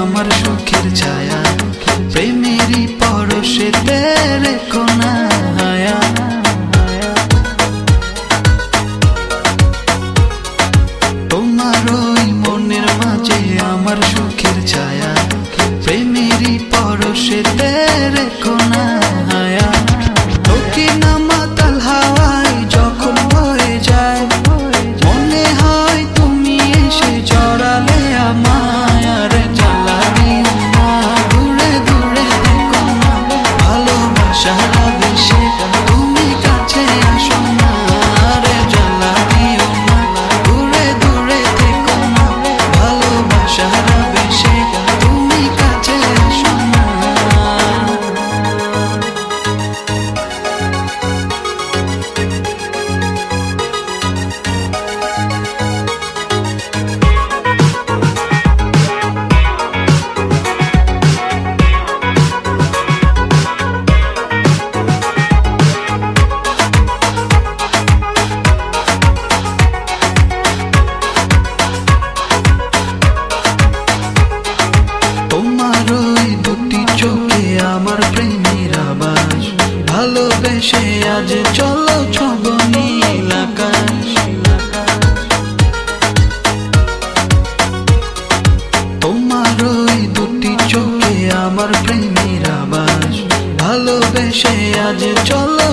আমার সুখের ছায়া, প্রেমেরই পরশে রেখো না হায়া। তোমার ওই মনের মাঝে আমার সুখের ছায়া, প্রেমেরই পরশে রেখো না হায়া। তোকে না মাতাল হাওয়ায় যখন বয়ে যায়, মনে হয় তুমি এসে জড়ালে আমায়। আর জ্বালা দিও না, দূরে দূরে থেকো না, ভালোবাসার আবেশে তুমি কাছে আসো না। আর জ্বালা দিও না, দূরে দূরে থেকো না, ভালোবাসার আবেশে তুমি কাছে আসো না। তোমার ওই দুটি চোখে আমার প্রেমের আবাস, ভালোবেসে আজ চলো ছব নীল আকাশ। তোমার ওই দুটি চোখে আমার প্রেমের আবাস, ভালোবেসে আজ চলো